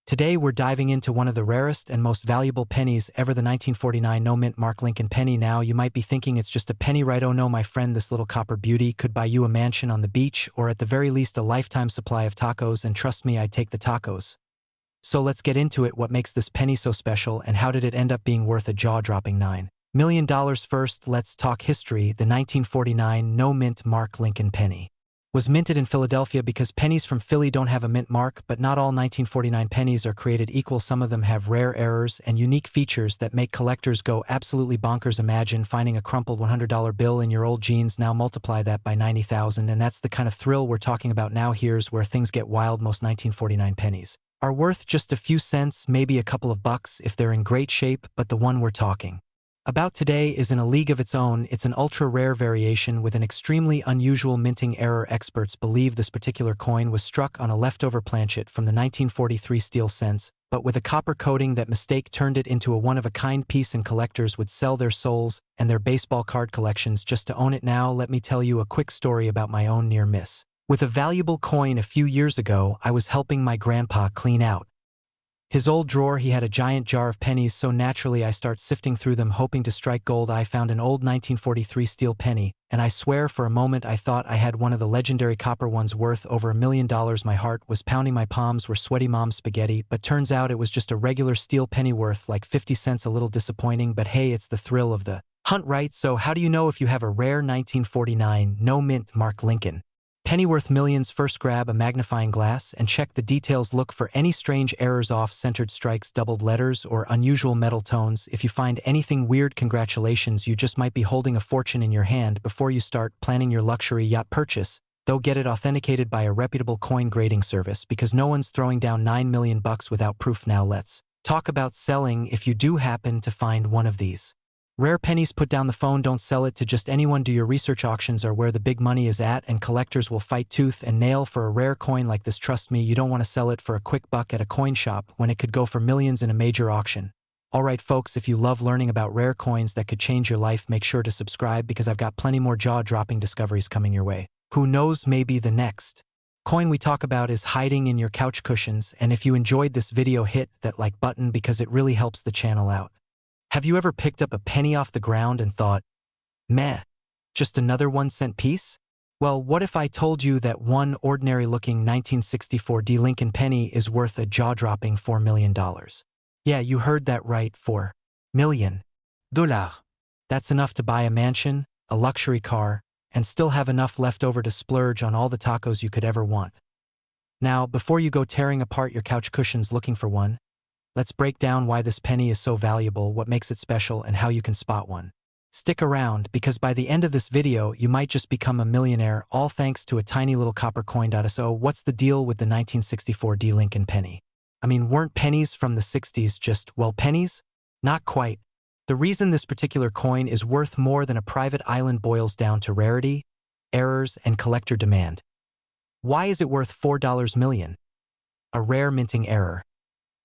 Today we're diving into one of the rarest and most valuable pennies ever, the 1949 no-mint Mark Lincoln penny. Now you might be thinking it's just a penny, right? Oh no, my friend, this little copper beauty could buy you a mansion on the beach, or at the very least a lifetime supply of tacos, and trust me, I'd take the tacos. So let's get into it. What makes this penny so special, and how did it end up being worth a jaw-dropping $9 million? First, let's talk history. The 1949 no-mint Mark Lincoln penny was minted in Philadelphia because pennies from Philly don't have a mint mark, but not all 1949 pennies are created equal. Some of them have rare errors and unique features that make collectors go absolutely bonkers. Imagine finding a crumpled $100 bill in your old jeans. Now multiply that by 90,000, and that's the kind of thrill we're talking about. Now here's where things get wild. Most 1949 pennies are worth just a few cents, maybe a couple of bucks if they're in great shape, but the one we're talking about today is in a league of its own. It's an ultra-rare variation with an extremely unusual minting error. Experts believe this particular coin was struck on a leftover planchet from the 1943 steel cents, but with a copper coating. That mistake turned it into a one-of-a-kind piece, and collectors would sell their souls and their baseball card collections just to own it. Now let me tell you a quick story about my own near miss with a valuable coin. A few years ago, I was helping my grandpa clean out his old drawer. He had a giant jar of pennies, so naturally I start sifting through them, hoping to strike gold. I found an old 1943 steel penny, and I swear for a moment I thought I had one of the legendary copper ones worth over $1 million. My heart was pounding, my palms were sweaty. Mom's spaghetti, but turns out it was just a regular steel penny worth like 50 cents. A little disappointing, but hey, it's the thrill of the hunt, right? So how do you know if you have a rare 1949 no-mint Mark Lincoln penny worth millions? First, grab a magnifying glass and check the details. Look for any strange errors, off-centered strikes, doubled letters, or unusual metal tones. If you find anything weird, congratulations, you just might be holding a fortune in your hand. Before you start planning your luxury yacht purchase, though, get it authenticated by a reputable coin grading service, because no one's throwing down $9 million without proof. Now let's talk about selling. If you do happen to find one of these rare pennies, put down the phone. Don't sell it to just anyone. Do your research. Auctions are where the big money is at, and collectors will fight tooth and nail for a rare coin like this. Trust me, you don't want to sell it for a quick buck at a coin shop when it could go for millions in a major auction. Alright folks, if you love learning about rare coins that could change your life, make sure to subscribe, because I've got plenty more jaw-dropping discoveries coming your way. Who knows, maybe the next coin we talk about is hiding in your couch cushions. And if you enjoyed this video, hit that like button, because it really helps the channel out. Have you ever picked up a penny off the ground and thought, meh, just another 1-cent piece? Well, what if I told you that one ordinary-looking 1964 D Lincoln penny is worth a jaw-dropping $4 million? Yeah, you heard that right, $4 million. That's enough to buy a mansion, a luxury car, and still have enough left over to splurge on all the tacos you could ever want. Now, before you go tearing apart your couch cushions looking for one, let's break down why this penny is so valuable, what makes it special, and how you can spot one. Stick around, because by the end of this video, you might just become a millionaire, all thanks to a tiny little copper coin. So what's the deal with the 1964 D Lincoln penny? I mean, weren't pennies from the 60s just, well, pennies? Not quite. The reason this particular coin is worth more than a private island boils down to rarity, errors, and collector demand. Why is it worth $4 million? A rare minting error.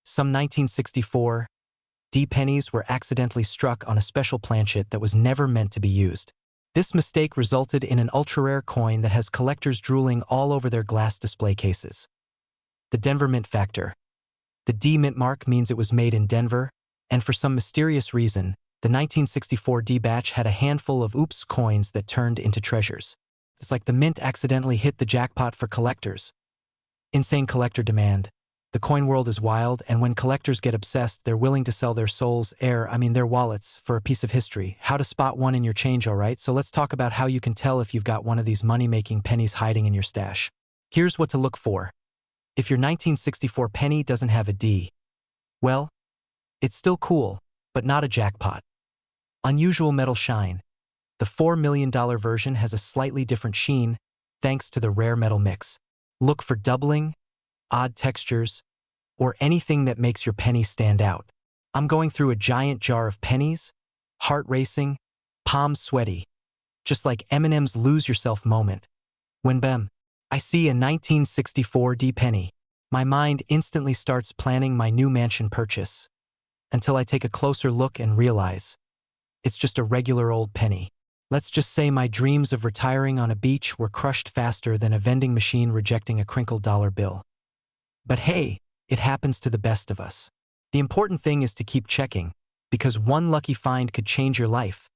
Some 1964 D pennies were accidentally struck on a special planchet that was never meant to be used. This mistake resulted in an ultra-rare coin that has collectors drooling all over their glass display cases. The Denver mint factor. The D mint mark means it was made in Denver, and for some mysterious reason, the 1964 D batch had a handful of oops coins that turned into treasures. It's like the mint accidentally hit the jackpot for collectors. Insane collector demand. The coin world is wild, and when collectors get obsessed, they're willing to sell their souls, their wallets, for a piece of history. How to spot one in your change, alright? So let's talk about how you can tell if you've got one of these money-making pennies hiding in your stash. Here's what to look for. If your 1964 penny doesn't have a D, well, it's still cool, but not a jackpot. Unusual metal shine. The $4 million version has a slightly different sheen, thanks to the rare metal mix. Look for doubling, odd textures, or anything that makes your penny stand out. I'm going through a giant jar of pennies, heart racing, palms sweaty, just like Eminem's Lose Yourself moment. When bam, I see a 1964 D penny, my mind instantly starts planning my new mansion purchase, until I take a closer look and realize it's just a regular old penny. Let's just say my dreams of retiring on a beach were crushed faster than a vending machine rejecting a crinkled dollar bill. But hey, It happens to the best of us. The important thing is to keep checking, because one lucky find could change your life.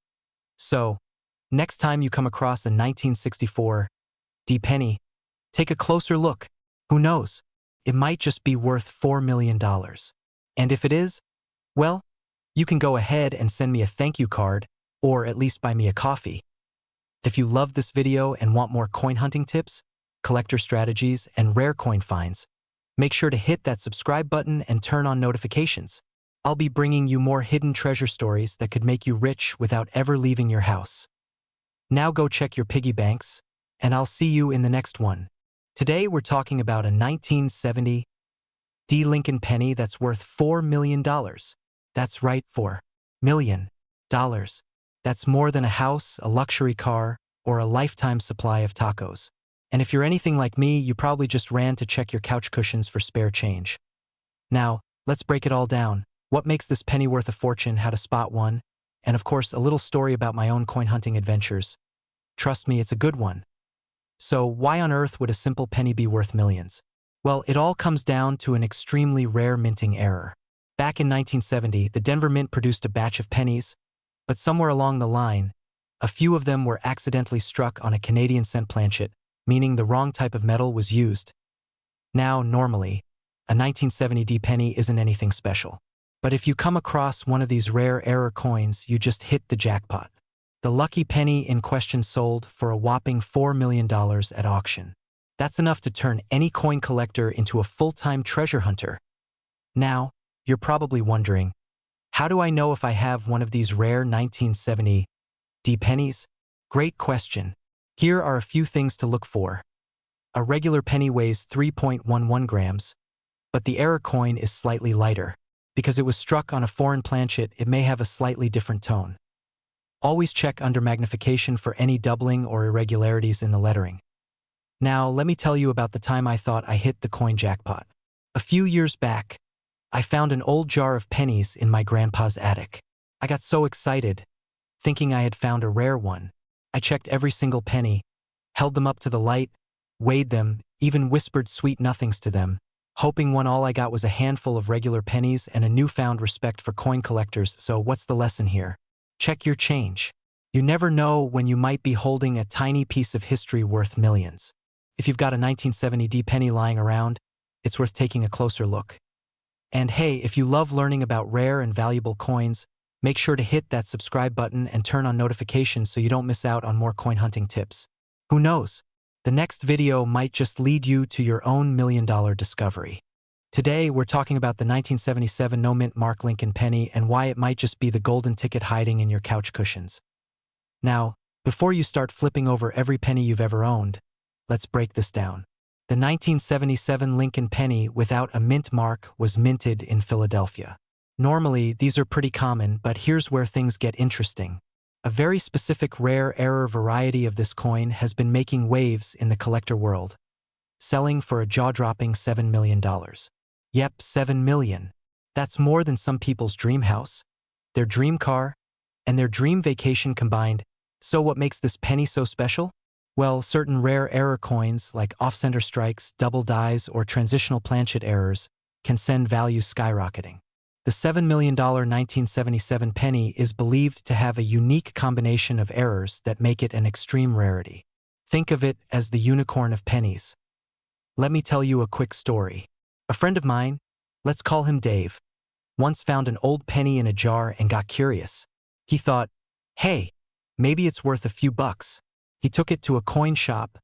So, next time you come across a 1964 D penny, take a closer look. Who knows? It might just be worth $4 million. And if it is, well, you can go ahead and send me a thank you card, or at least buy me a coffee. If you loved this video and want more coin hunting tips, collector strategies, and rare coin finds, make sure to hit that subscribe button and turn on notifications. I'll be bringing you more hidden treasure stories that could make you rich without ever leaving your house. Now go check your piggy banks, and I'll see you in the next one. Today we're talking about a 1970 D Lincoln penny that's worth $4 million. That's right, $4 million. That's more than a house, a luxury car, or a lifetime supply of tacos. And if you're anything like me, you probably just ran to check your couch cushions for spare change. Now, let's break it all down. What makes this penny worth a fortune, how to spot one, and of course, a little story about my own coin hunting adventures. Trust me, it's a good one. So, why on earth would a simple penny be worth millions? Well, it all comes down to an extremely rare minting error. Back in 1970, the Denver Mint produced a batch of pennies, but somewhere along the line, a few of them were accidentally struck on a Canadian cent planchet, meaning the wrong type of metal was used. Now, normally, a 1970 D penny isn't anything special. But if you come across one of these rare error coins, you just hit the jackpot. The lucky penny in question sold for a whopping $4 million at auction. That's enough to turn any coin collector into a full-time treasure hunter. Now, you're probably wondering, how do I know if I have one of these rare 1970 D pennies? Great question. Here are a few things to look for. A regular penny weighs 3.11 grams, but the error coin is slightly lighter. Because it was struck on a foreign planchet, it may have a slightly different tone. Always check under magnification for any doubling or irregularities in the lettering. Now, let me tell you about the time I thought I hit the coin jackpot. A few years back, I found an old jar of pennies in my grandpa's attic. I got so excited, thinking I had found a rare one. I checked every single penny, held them up to the light, weighed them, even whispered sweet nothings to them, hoping all I got was a handful of regular pennies and a newfound respect for coin collectors. So what's the lesson here? Check your change. You never know when you might be holding a tiny piece of history worth millions. If you've got a 1970 D penny lying around, it's worth taking a closer look. And hey, if you love learning about rare and valuable coins, make sure to hit that subscribe button and turn on notifications so you don't miss out on more coin hunting tips. Who knows? The next video might just lead you to your own million-dollar discovery. Today, we're talking about the 1977 no-mint Mark Lincoln penny and why it might just be the golden ticket hiding in your couch cushions. Now, before you start flipping over every penny you've ever owned, let's break this down. The 1977 Lincoln penny without a mint mark was minted in Philadelphia. Normally, these are pretty common, but here's where things get interesting. A very specific rare error variety of this coin has been making waves in the collector world, selling for a jaw-dropping $7 million. Yep, $7 million. That's more than some people's dream house, their dream car, and their dream vacation combined. So what makes this penny so special? Well, certain rare error coins like off-center strikes, double dies, or transitional planchet errors can send value skyrocketing. The $7 million 1977 penny is believed to have a unique combination of errors that make it an extreme rarity. Think of it as the unicorn of pennies. Let me tell you a quick story. A friend of mine, let's call him Dave, once found an old penny in a jar and got curious. He thought, hey, maybe it's worth a few bucks. He took it to a coin shop,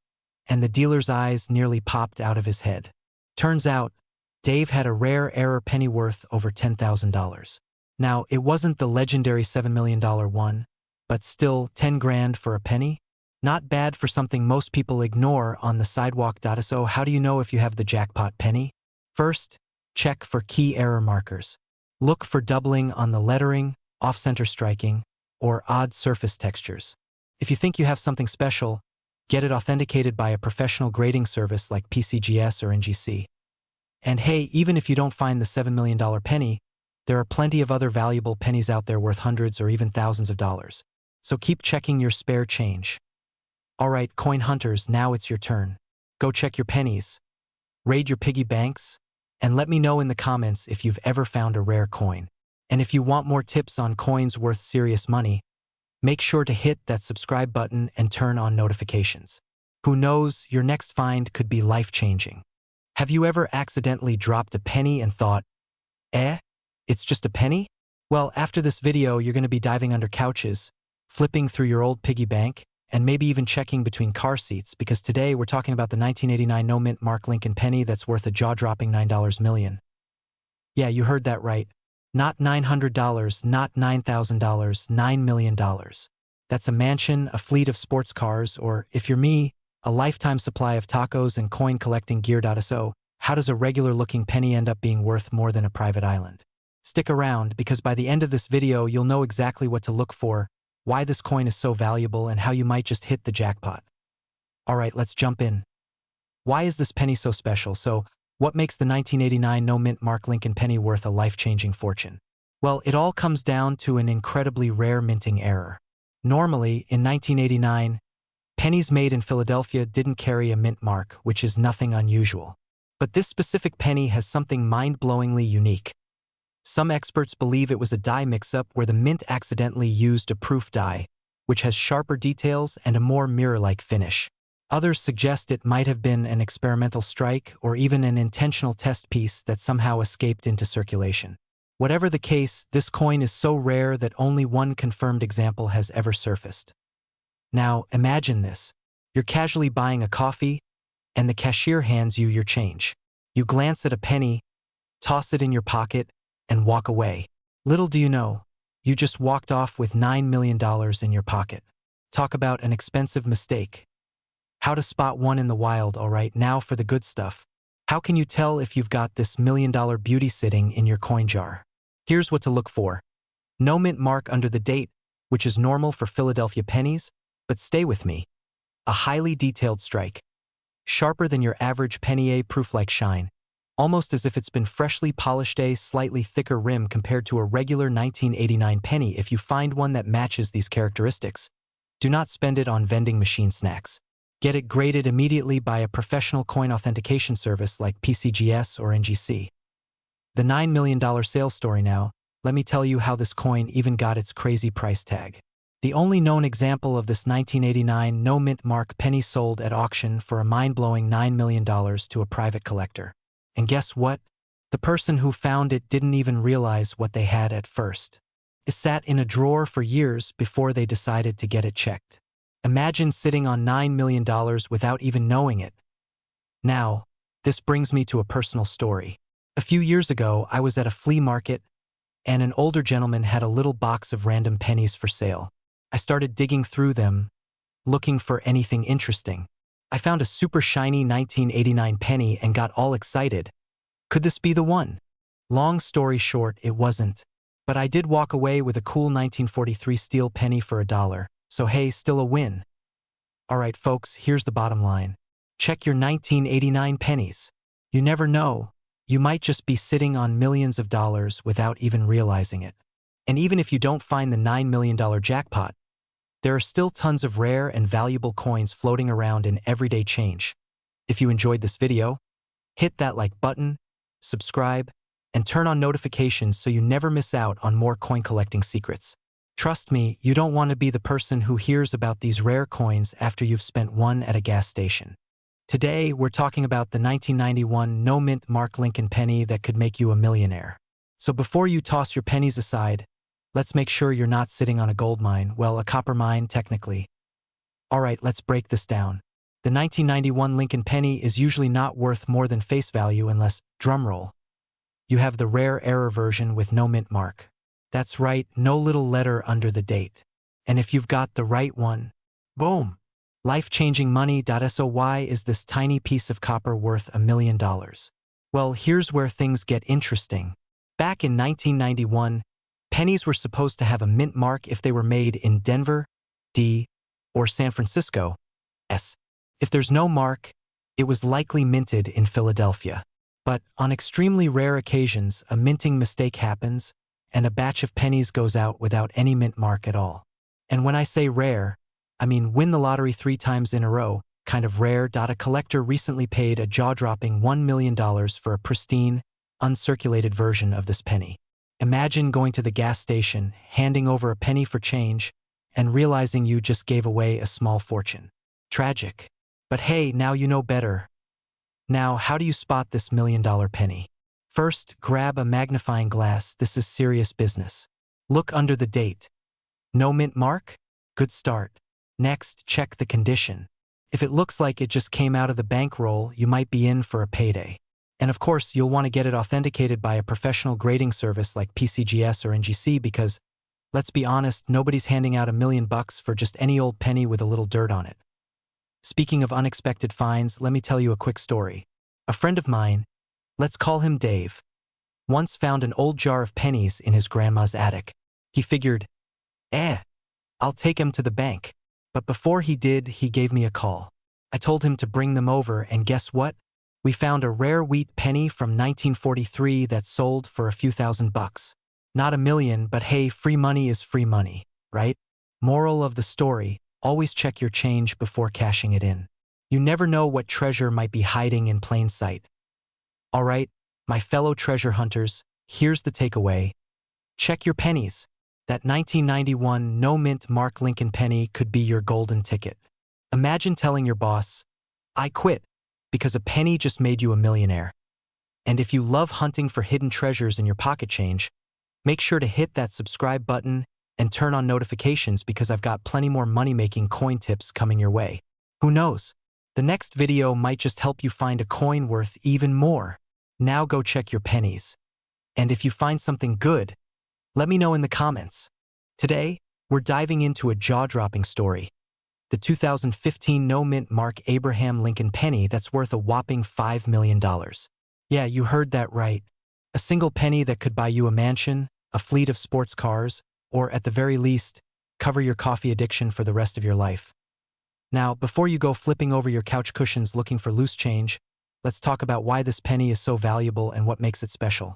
and the dealer's eyes nearly popped out of his head. Turns out, Dave had a rare error penny worth over $10,000. Now, it wasn't the legendary $7 million one, but still 10 grand for a penny? Not bad for something most people ignore on the sidewalk. So how do you know if you have the jackpot penny? First, check for key error markers. Look for doubling on the lettering, off-center striking, or odd surface textures. If you think you have something special, get it authenticated by a professional grading service like PCGS or NGC. And hey, even if you don't find the $7 million penny, there are plenty of other valuable pennies out there worth hundreds or even thousands of dollars. So keep checking your spare change. Alright, coin hunters, now it's your turn. Go check your pennies. Raid your piggy banks. And let me know in the comments if you've ever found a rare coin. And if you want more tips on coins worth serious money, make sure to hit that subscribe button and turn on notifications. Who knows, your next find could be life-changing. Have you ever accidentally dropped a penny and thought, it's just a penny? Well, after this video, you're going to be diving under couches, flipping through your old piggy bank, and maybe even checking between car seats, because today we're talking about the 1989 no-mint Mark Lincoln penny that's worth a jaw-dropping $9 million. Yeah, you heard that right. Not $900, not $9,000, $9 million. That's a mansion, a fleet of sports cars, or, if you're me, a lifetime supply of tacos and coin-collecting gear. So, how does a regular-looking penny end up being worth more than a private island? Stick around, because by the end of this video, you'll know exactly what to look for, why this coin is so valuable, and how you might just hit the jackpot. Alright, let's jump in. Why is this penny so special? So, what makes the 1989 no-mint Mark Lincoln penny worth a life-changing fortune? Well, it all comes down to an incredibly rare minting error. Normally, in 1989, pennies made in Philadelphia didn't carry a mint mark, which is nothing unusual. But this specific penny has something mind-blowingly unique. Some experts believe it was a die mix-up where the mint accidentally used a proof die, which has sharper details and a more mirror-like finish. Others suggest it might have been an experimental strike or even an intentional test piece that somehow escaped into circulation. Whatever the case, this coin is so rare that only one confirmed example has ever surfaced. Now, imagine this. You're casually buying a coffee, and the cashier hands you your change. You glance at a penny, toss it in your pocket, and walk away. Little do you know, you just walked off with $9 million in your pocket. Talk about an expensive mistake. How to spot one in the wild. Alright, now for the good stuff. How can you tell if you've got this $1 million beauty sitting in your coin jar? Here's what to look for. No mint mark under the date, which is normal for Philadelphia pennies, but stay with me. A highly detailed strike. Sharper than your average penny, a proof-like shine. Almost as if it's been freshly polished, a slightly thicker rim compared to a regular 1989 penny. If you find one that matches these characteristics, do not spend it on vending machine snacks. Get it graded immediately by a professional coin authentication service like PCGS or NGC. The $9 million sales story now, let me tell you how this coin even got its crazy price tag. The only known example of this 1989 no-mint mark penny sold at auction for a mind-blowing $9 million to a private collector. And guess what? The person who found it didn't even realize what they had at first. It sat in a drawer for years before they decided to get it checked. Imagine sitting on $9 million without even knowing it. Now, this brings me to a personal story. A few years ago, I was at a flea market, and an older gentleman had a little box of random pennies for sale. I started digging through them, looking for anything interesting. I found a super shiny 1989 penny and got all excited. Could this be the one? Long story short, it wasn't. But I did walk away with a cool 1943 steel penny for $1, so hey, still a win. Alright folks, here's the bottom line. Check your 1989 pennies. You never know. You might just be sitting on millions of dollars without even realizing it. And even if you don't find the $9 million jackpot, there are still tons of rare and valuable coins floating around in everyday change. If you enjoyed this video, hit that like button, subscribe, and turn on notifications so you never miss out on more coin collecting secrets. Trust me, you don't want to be the person who hears about these rare coins after you've spent one at a gas station. Today, we're talking about the 1991 no-mint Mark Lincoln penny that could make you a millionaire. So before you toss your pennies aside, let's make sure you're not sitting on a gold mine, well, a copper mine, technically. Alright, let's break this down. The 1991 Lincoln penny is usually not worth more than face value unless, drumroll, you have the rare error version with no mint mark. That's right, no little letter under the date. And if you've got the right one, boom! Life-changing money. So why is this tiny piece of copper worth $1 million? Well, here's where things get interesting. Back in 1991, pennies were supposed to have a mint mark if they were made in Denver, D, or San Francisco, S. If there's no mark, it was likely minted in Philadelphia. But on extremely rare occasions, a minting mistake happens, and a batch of pennies goes out without any mint mark at all. And when I say rare, I mean win the lottery 3 times in a row, kind of rare. A collector recently paid a jaw-dropping $1 million for a pristine uncirculated version of this penny. Imagine going to the gas station, handing over a penny for change, and realizing you just gave away a small fortune. Tragic. But hey, now you know better. Now, how do you spot this $1,000,000 penny? First, grab a magnifying glass. This is serious business. Look under the date. No mint mark? Good start. Next, check the condition. If it looks like it just came out of the bankroll, you might be in for a payday. And of course, you'll want to get it authenticated by a professional grading service like PCGS or NGC because, let's be honest, nobody's handing out $1,000,000 for just any old penny with a little dirt on it. Speaking of unexpected finds, let me tell you a quick story. A friend of mine, let's call him Dave, once found an old jar of pennies in his grandma's attic. He figured, I'll take him to the bank. But before he did, he gave me a call. I told him to bring them over, and guess what? We found a rare wheat penny from 1943 that sold for a few $1,000s. Not $1,000,000, but hey, free money is free money, right? Moral of the story, always check your change before cashing it in. You never know what treasure might be hiding in plain sight. All right, my fellow treasure hunters, here's the takeaway. Check your pennies. That 1991 no-mint Mark Lincoln penny could be your golden ticket. Imagine telling your boss, I quit, because a penny just made you a millionaire. And if you love hunting for hidden treasures in your pocket change, make sure to hit that subscribe button and turn on notifications because I've got plenty more money-making coin tips coming your way. Who knows? The next video might just help you find a coin worth even more. Now go check your pennies. And if you find something good, let me know in the comments. Today, we're diving into a jaw-dropping story. The 2015 no-mint Mark Abraham Lincoln penny that's worth a whopping $5,000,000. Yeah, you heard that right. A single penny that could buy you a mansion, a fleet of sports cars, or at the very least, cover your coffee addiction for the rest of your life. Now, before you go flipping over your couch cushions looking for loose change, let's talk about why this penny is so valuable and what makes it special.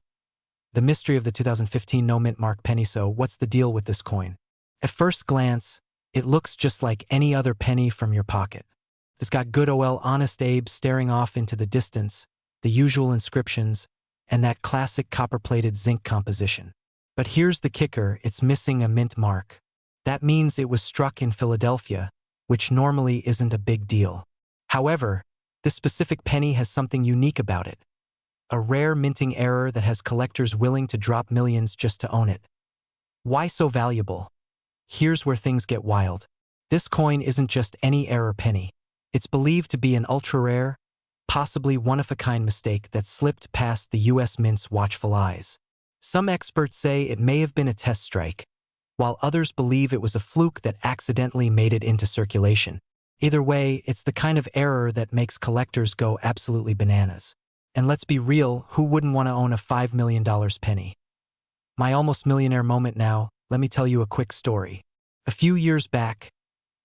The mystery of the 2015 no-mint Mark penny. So, what's the deal with this coin? At first glance, it looks just like any other penny from your pocket. It's got good old Honest Abe staring off into the distance, the usual inscriptions, and that classic copper-plated zinc composition. But here's the kicker, it's missing a mint mark. That means it was struck in Philadelphia, which normally isn't a big deal. However, this specific penny has something unique about it. A rare minting error that has collectors willing to drop millions just to own it. Why so valuable? Here's where things get wild. This coin isn't just any error penny. It's believed to be an ultra-rare, possibly one-of-a-kind mistake that slipped past the U.S. Mint's watchful eyes. Some experts say it may have been a test strike, while others believe it was a fluke that accidentally made it into circulation. Either way, it's the kind of error that makes collectors go absolutely bananas. And let's be real, who wouldn't want to own a $5,000,000 penny? My almost millionaire moment now, let me tell you a quick story. A few years back,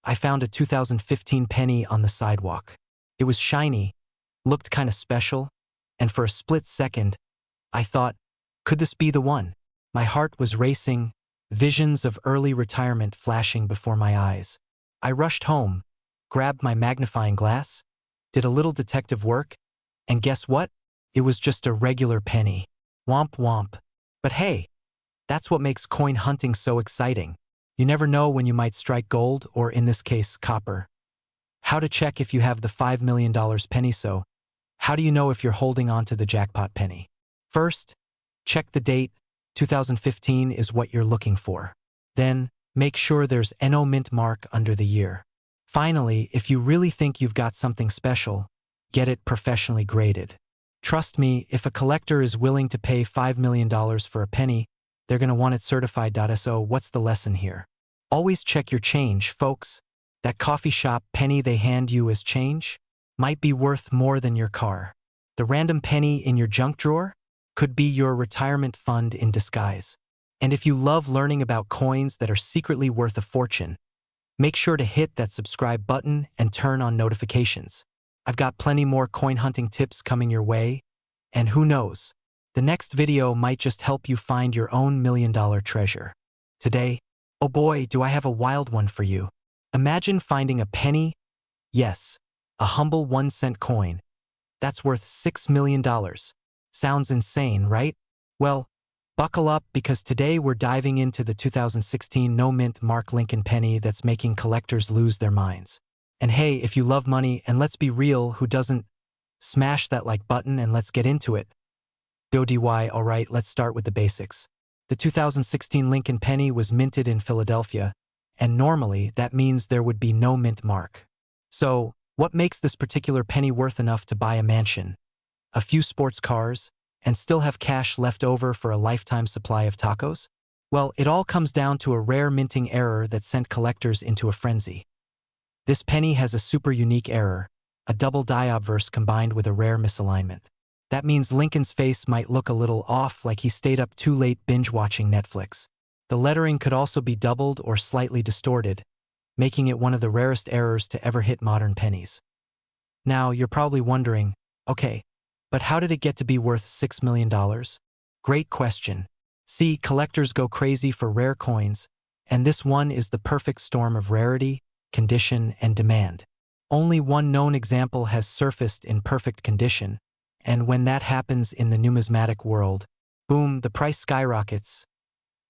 I found a 2015 penny on the sidewalk. It was shiny, looked kind of special, and for a split second, I thought, could this be the one? My heart was racing, visions of early retirement flashing before my eyes. I rushed home, grabbed my magnifying glass, did a little detective work, and guess what? It was just a regular penny. Womp womp. But hey, that's what makes coin hunting so exciting. You never know when you might strike gold, or in this case, copper. How to check if you have the $5,000,000 penny. So, how do you know if you're holding on to the jackpot penny? First, check the date. 2015 is what you're looking for. Then, make sure there's no mint mark under the year. Finally, if you really think you've got something special, get it professionally graded. Trust me, if a collector is willing to pay $5,000,000 for a penny, they're going to want it certified. So what's the lesson here? Always check your change, folks. That coffee shop penny they hand you as change might be worth more than your car. The random penny in your junk drawer could be your retirement fund in disguise. And if you love learning about coins that are secretly worth a fortune, make sure to hit that subscribe button and turn on notifications. I've got plenty more coin hunting tips coming your way, and who knows, the next video might just help you find your own $1,000,000 treasure. Today, oh boy, do I have a wild one for you. Imagine finding a penny, yes, a humble 1-cent coin, that's worth $6 million. Sounds insane, right? Well, buckle up because today we're diving into the 2016 no-mint Mark Lincoln penny that's making collectors lose their minds. And hey, if you love money, and let's be real, who doesn't? Smash that like button and let's get into it. ODY, alright, let's start with the basics. The 2016 Lincoln penny was minted in Philadelphia, and normally that means there would be no mint mark. So, what makes this particular penny worth enough to buy a mansion, a few sports cars, and still have cash left over for a lifetime supply of tacos? Well, it all comes down to a rare minting error that sent collectors into a frenzy. This penny has a super unique error, a double die obverse combined with a rare misalignment. That means Lincoln's face might look a little off, like he stayed up too late binge-watching Netflix. The lettering could also be doubled or slightly distorted, making it one of the rarest errors to ever hit modern pennies. Now, you're probably wondering, okay, but how did it get to be worth $6 million? Great question. See, collectors go crazy for rare coins, and this one is the perfect storm of rarity, condition, and demand. Only one known example has surfaced in perfect condition, and when that happens in the numismatic world, boom, the price skyrockets.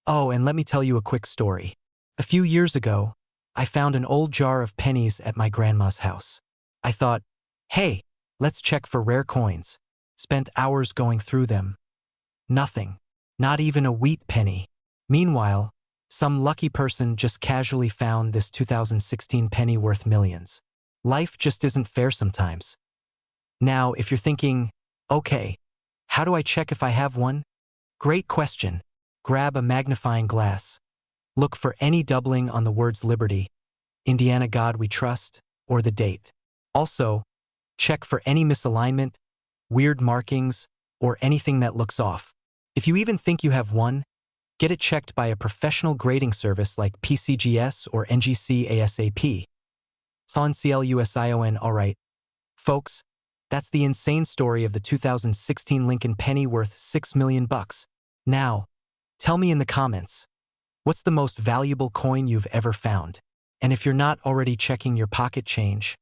Oh, and let me tell you a quick story. A few years ago, I found an old jar of pennies at my grandma's house. I thought, hey, let's check for rare coins. Spent hours going through them. Nothing. Not even a wheat penny. Meanwhile, some lucky person just casually found this 2016 penny worth millions. Life just isn't fair sometimes. Now, if you're thinking, okay, how do I check if I have one? Great question. Grab a magnifying glass. Look for any doubling on the words Liberty, Indiana God We Trust, or the date. Also, check for any misalignment, weird markings, or anything that looks off. If you even think you have one, get it checked by a professional grading service like PCGS or NGC ASAP. ThonCLUSION. Alright, folks, that's the insane story of the 2016 Lincoln penny worth $6 million. Now, tell me in the comments, what's the most valuable coin you've ever found? And if you're not already checking your pocket change,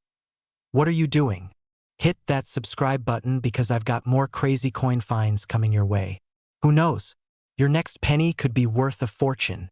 what are you doing? Hit that subscribe button because I've got more crazy coin finds coming your way. Who knows? Your next penny could be worth a fortune.